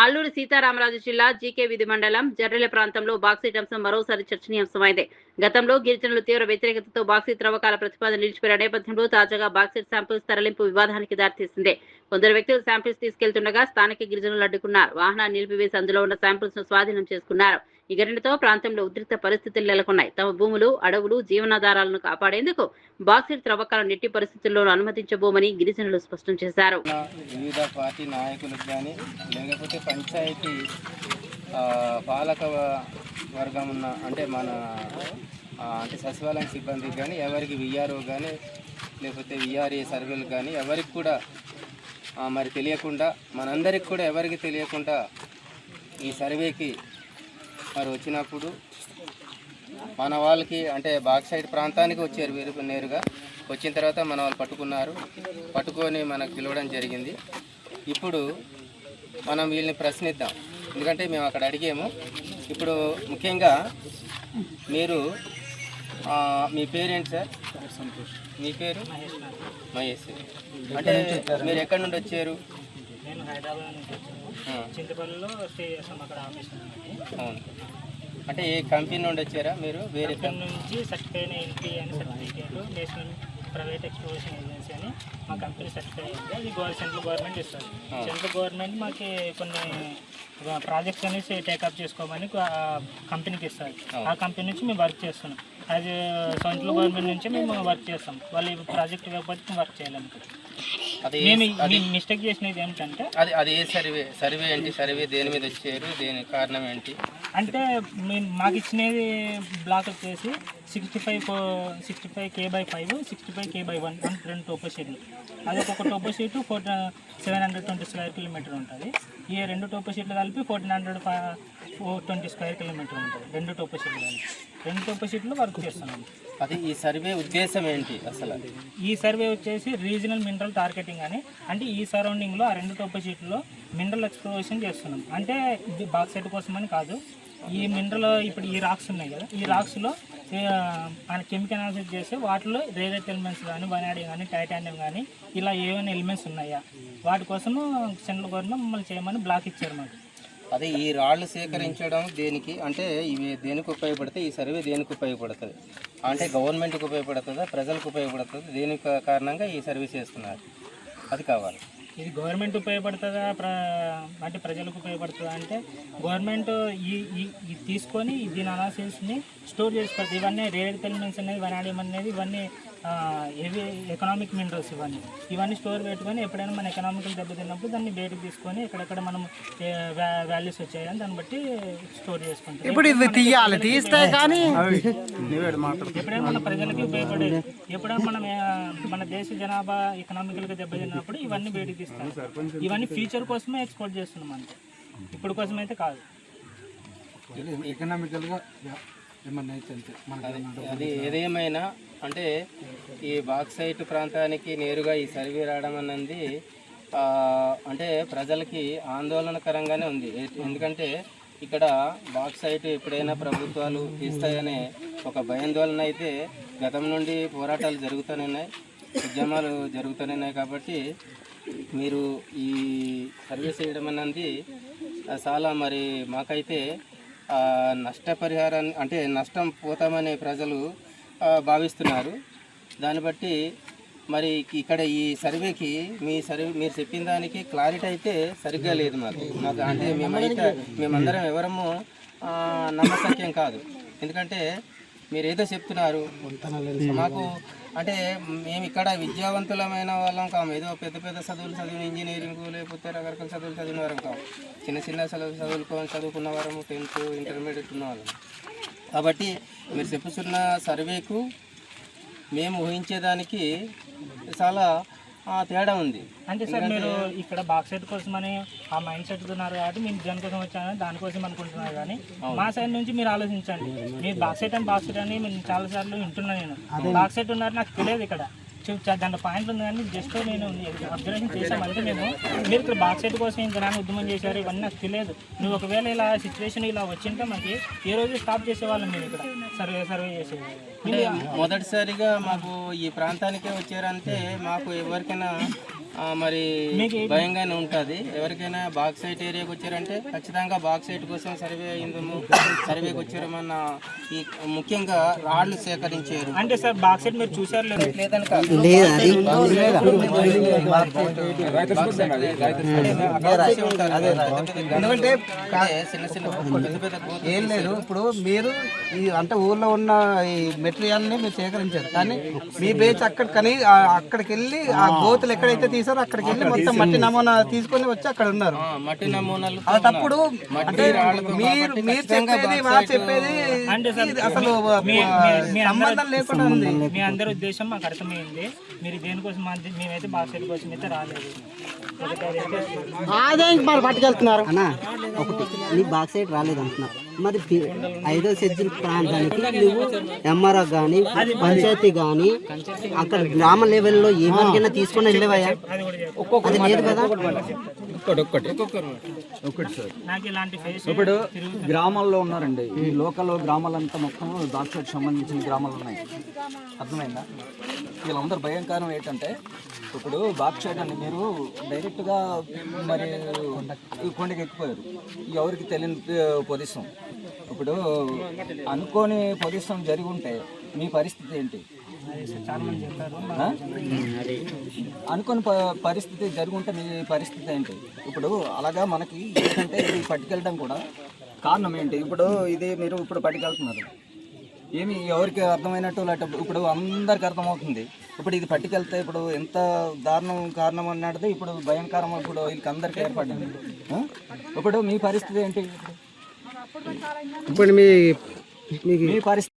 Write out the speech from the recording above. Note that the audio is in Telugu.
అల్లూరి సీతారామరాజు జిల్లా జీకే విధి మండలం జర్రెల ప్రాంతంలో బాక్సైట్ అంశం మరోసారి చర్చనీయాంశమైంది. గతంలో గిరిజనులు తీవ్ర వ్యతిరేకతతో బాక్సైట్ త్రవ్వకాల ప్రతిపాదన నిలిచిపోయిన నేపథ్యంలో తాజాగా బాక్సైట్ శాంపిల్స్ తరలింపు వివాదానికి దారితీసింది. కొందరు వ్యక్తులు శాంపిల్స్ తీసుకెళ్తుండగా స్థానిక గిరిజనులు అడ్డుకున్నారు. వాహనాన్ని నిలిపివేసి అందులో ఉన్న శాంపిల్స్ ను స్వాధీనం చేసుకున్నారు. ఈ ఘటనతో ప్రాంతంలో ఉద్రిక్త పరిస్థితులు నెలకొన్నాయి. తమ భూములు, అడవులు, జీవనాధారాలను కాపాడేందుకు బాక్సైట్ త్రవ్వకాలను ఎట్టి పరిస్థితుల్లోనూ అనుమతించబోమని గిరిజనులు స్పష్టం చేశారు. వివిధ పార్టీ నాయకులకు కానీ లేకపోతే పంచాయతీ పాలక వర్గం ఉన్న అంటే మన అంటే సచివాలయం సిబ్బందికి కానీ ఎవరికి విఆర్ఓ కానీ లేకపోతే విఆర్ఏ సర్వేలు కానీ ఎవరికి కూడా మరి తెలియకుండా మనందరికి కూడా ఎవరికి తెలియకుండా ఈ సర్వేకి మరి వచ్చినప్పుడు మన వాళ్ళకి అంటే బాక్సైట్ ప్రాంతానికి వచ్చారు వీరు నేరుగా. వచ్చిన తర్వాత మన వాళ్ళు పట్టుకొని మనకు పిలవడం జరిగింది. ఇప్పుడు మనం వీళ్ళని ప్రశ్నిద్దాం, ఎందుకంటే మేము అక్కడ అడిగాము. ఇప్పుడు ముఖ్యంగా మీరు మీ పేరేంటి సార్? సంతోష్. మీ పేరు? మహేష్. అంటే మీరు ఎక్కడి నుండి వచ్చారు? నేను హైదరాబాద్ నుంచి వచ్చాను. చింతపల్లిలో స్టే చేస్తాం అక్కడ ఆఫీస్. అవును. అంటే ఏ కంపెనీ నుండి వచ్చారా మీరు? వేరే కంపెనీ నుంచి సర్టిఫైడ్ ఎన్పీ అని certificate national private exploration agency అని మా కంపెనీ సర్టిఫై అయింది. అది సెంట్రల్ గవర్నమెంట్ ఇస్తుంది. సెంట్రల్ గవర్నమెంట్ మాకు కొన్ని ప్రాజెక్ట్స్ అనేసి టేకప్ చేసుకోమని కంపెనీకి ఇస్తారు. ఆ కంపెనీ నుంచి మేము వర్క్ చేస్తున్నాం. అది సెంట్రల్ గవర్నమెంట్ నుంచి మేము వర్క్ చేస్తాం. వాళ్ళు ప్రాజెక్ట్ ఇవ్వకపోతే వర్క్ చేయలేము. మేము మిస్టేక్ చేసినది ఏమిటంటే అది ఏ సర్వే ఏంటి? సర్వే దేని మీద వచ్చారు? దేని కారణం ఏంటి? అంటే మాకు ఇచ్చినది బ్లాక్ వచ్చేసి 65 K/5 65 K/1 రెండు టోపో షీట్లు. అది ఒక టోపో షీటు 720 స్క్వేర్ కిలోమీటర్ ఉంటుంది. ఈ రెండు టోపో షీట్లు కలిపి 1420 స్క్వేర్ కిలోమీటర్ ఉంటుంది. రెండు టోపో షీట్లు కలిపి రెండు టోపో షీట్లు వర్క్ చేస్తున్నాం. అది ఈ సర్వే ఉద్దేశం ఏంటి అసలు? ఈ సర్వే వచ్చేసి రీజనల్ మినరల్ టార్గెటింగ్ అని, అంటే ఈ సరౌండింగ్లో ఆ రెండు టోపో షీట్లో మినరల్ ఎక్స్ప్లోరేషన్ చేస్తున్నాం. అంటే ఇది బాక్సైట్ కోసం అని కాదు. ఈ మినరల్ ఇప్పుడు ఈ రాక్స్ ఉన్నాయి కదా, ఈ రాక్స్లో కెమికల్ అనాలిసిస్ చేస్తే వాటిలో రేరెట్ ఎలిమెంట్స్ కానీ వనాడియం కానీ టైటానియం కానీ ఇలా ఏమైనా ఎలిమెంట్స్ ఉన్నాయా వాటి కోసము సెంట్రల్ గవర్నమెంట్ మమ్మల్ని చేయమని బ్లాక్ ఇచ్చారు మాకు. అదే ఈ రాళ్ళు సేకరించడం దేనికి అంటే ఇవి దేనికి ఉపయోగపడతాయి? ఈ సర్వే దేనికి ఉపయోగపడుతుంది అంటే గవర్నమెంట్కి ఉపయోగపడుతుందా, ప్రజలకు ఉపయోగపడుతుంది? దేని కారణంగా ఈ సర్వీస్ చేస్తున్నారు అది కావాలి. ఇది గవర్నమెంట్ ఉపయోగపడుతుందా అంటే ప్రజలకు ఉపయోగపడుతుందా అంటే గవర్నమెంట్ ఈ తీసుకొని దీని అనాలిసిస్ని స్టోర్ చేసి పడుతుంది. ఇవన్నీ రేర్ ఎలిమెంట్స్ అనేది వనాడియం అనేది ఇవన్నీ హెవీ ఎకనామిక్ మినరల్స్ ఇవన్నీ స్టోర్ పెట్టుకొని ఎప్పుడైనా మన ఎకనామికల్ దెబ్బతిన్నప్పుడు దాన్ని బయటకు తీసుకొని ఎక్కడెక్కడ మనం వాల్యూస్ వచ్చాయని దాన్ని బట్టి స్టోర్ చేసుకుంటాం. ఇప్పుడు ఇది తీయాలి, తీస్తే కానీ ఎప్పుడైనా మన ప్రజలకి ఉపయోగపడేది. ఎప్పుడైనా మనం మన దేశ జనాభా ఎకనామికల్గా దెబ్బతిన్నప్పుడు ఇవన్నీ బయటకు తీస్తాం. ఇవన్నీ ఫ్యూచర్ కోసమే ఎక్స్పోర్ట్ చేస్తున్నాం అంటే ఇప్పుడు కోసం అయితే కాదు. ఎకనామికల్గా అది ఏదేమైనా అంటే ఈ బాక్సైట్ ప్రాంతానికి నేరుగా ఈ సర్వే రావడం అన్నది అంటే ప్రజలకి ఆందోళనకరంగానే ఉంది. ఎందుకంటే ఇక్కడ బాక్సైట్ ఎప్పుడైనా ప్రభుత్వాలు తీస్తాయనే ఒక భయాందోళన అయితే గతం నుండి పోరాటాలు జరుగుతూనే ఉన్నాయి, ఉద్యమాలు జరుగుతూనే ఉన్నాయి. కాబట్టి మీరు ఈ సర్వే చేయడం అన్నది చాలా మరి మాకైతే నష్టపరిహారాన్ని అంటే నష్టం పోతామని ప్రజలు భావిస్తున్నారు. దాన్ని బట్టి మరి ఇక్కడ ఈ సర్వేకి మీరు చెప్పిన దానికి క్లారిటీ అయితే సరిగ్గా లేదు మాకు అంటే మేమందరం ఎవరము నమ్మశక్యం కాదు. ఎందుకంటే మీరు ఏదో చెప్తున్నారు మాకు అంటే మేము ఇక్కడ విద్యావంతులమైన వాళ్ళం కాము, ఏదో పెద్ద పెద్ద చదివిన ఇంజనీరింగ్ లేకపోతే రకరకాల చదువులు చదివిన వారం కాము, చిన్న చిన్న చదువుకున్న వారము 10th ఇంటర్మీడియట్ ఉన్న వాళ్ళం. కాబట్టి మీరు చెప్పుతున్న సర్వేకు మేము ఊహించేదానికి చాలా తేడా ఉంది. అంటే సార్ మీరు ఇక్కడ బాక్సైట్ కోసమని ఆ మైండ్ సెట్ ఉన్నారు కాబట్టి మీరు దానికోసం వచ్చారని దానికోసం అనుకుంటున్నారు. కానీ మా సైడ్ నుంచి మీరు ఆలోచించండి. మీరు బాక్సైట్ అని నేను చాలాసార్లు వింటున్నాను. నేను బాక్సైట్ ఉన్నారు నాకు తెలియదు. ఇక్కడ దాంట్లో పాయింట్ ఉంది కానీ జస్ట్ నేను అబ్జర్వేషన్ చేసామంటే మీరు ఇక్కడ బాక్సైట్ కోసం ఇంత ఉద్యమం చేశారు ఇవన్నీ నాకు తెలియదు. నువ్వు ఒకవేళ ఇలా సిచ్యువేషన్ ఇలా వచ్చింటే మనకి ఏ రోజు స్టాప్ చేసేవాళ్ళం మేము ఇక్కడ సర్వే చేసేది. మొదటిసారిగా మాకు ఈ ప్రాంతానికే వచ్చారంటే మాకు ఎవరికైనా మరి భయంగానే ఉంటుంది. ఎవరికైనా బాక్సైట్ ఏరియాకి వచ్చారంటే ఖచ్చితంగా బాక్సైట్ కోసం సర్వే అయిందము, సర్వేకి వచ్చారమన్న ఈ ముఖ్యంగా రాళ్ళు సేకరించారు. అంటే సార్ బాక్సైట్ మీరు చూసారు లేదు? లేదని కాదు. ఎందుకంటే చిన్న చిన్న పెద్ద పెద్ద ఏం లేదు. ఇప్పుడు మీరు ఈ అంటే ఊర్లో ఉన్న ఈ మెటీరియల్ ని మీరు సేకరించారు, కానీ మీ బేచ్ కానీ అక్కడికి వెళ్ళి ఆ గోతులు ఎక్కడైతే తీసారో అక్కడికి వెళ్ళి మొత్తం మట్టి నమూనా తీసుకొని వచ్చి అక్కడ ఉన్నారు. మట్టి నమూనాలు అది తప్పుడు. అంటే మీరు చెప్పేది మా చెప్పేది ఇది అసలు సంబంధం లేకుండా ఉంది. మీ అందరి ఉద్దేశం మాకు అర్థమైంది. మీరు దేనికోసం మేమైతే బాక్సైట్ కోసం అయితే రాలేదు. అదే మరి పట్టుకెళ్తున్నారు అన్నా. ఒకటి నీ బాక్సైట్ రాలేదు అంటున్నా, మరి 5వ షెడ్యూల్ ప్రాంతానికి నువ్వు ఎంఆర్ఓ కానీ పంచాయతీ కానీ అక్కడ గ్రామ లెవెల్లో ఎవరికైనా తీసుకొని వెళ్ళేవయ్యా? అది లేదు కదా. ఒకటి సార్, నాకు ఇలాంటి ఫేస్ ఇప్పుడు గ్రామాల్లో ఉన్నారండి, ఈ లోకల్ గ్రామాలంతా మొత్తం బాక్సైట్ సంబంధించిన గ్రామాలు ఉన్నాయి. అర్థమైందా? వీళ్ళందరూ భయంకరం ఏంటంటే ఇప్పుడు బాక్సైట్ అని మీరు డైరెక్ట్గా మరి ఈ కొండకి ఎక్కిపోయారు, ఎవరికి తెలియని పొజిషన్. ఇప్పుడు అనుకోని పొజిషన్ జరిగి ఉంటే మీ పరిస్థితి ఏంటి? అనుకోని పరిస్థితి జరిగి ఉంటే మీ పరిస్థితి ఏంటి? ఇప్పుడు అలాగా మనకి ఏంటంటే ఇది పట్టుకెళ్ళడం కూడా కారణం ఏంటి? ఇప్పుడు ఇది మీరు ఇప్పుడు పట్టుకెళ్తున్నారు, ఏమి ఎవరికి అర్థమైనట్టు లేకపోతే ఇప్పుడు అందరికి అర్థమవుతుంది. ఇప్పుడు ఇది పట్టుకెళ్తే ఇప్పుడు ఎంత దారుణం కారణం అన్నది ఇప్పుడు భయంకరం ఇప్పుడు వీళ్ళకి అందరికీ ఏర్పడింది. ఇప్పుడు మీ పరిస్థితి ఏంటి? ఇప్పుడు మీ మీ పరిస్థితి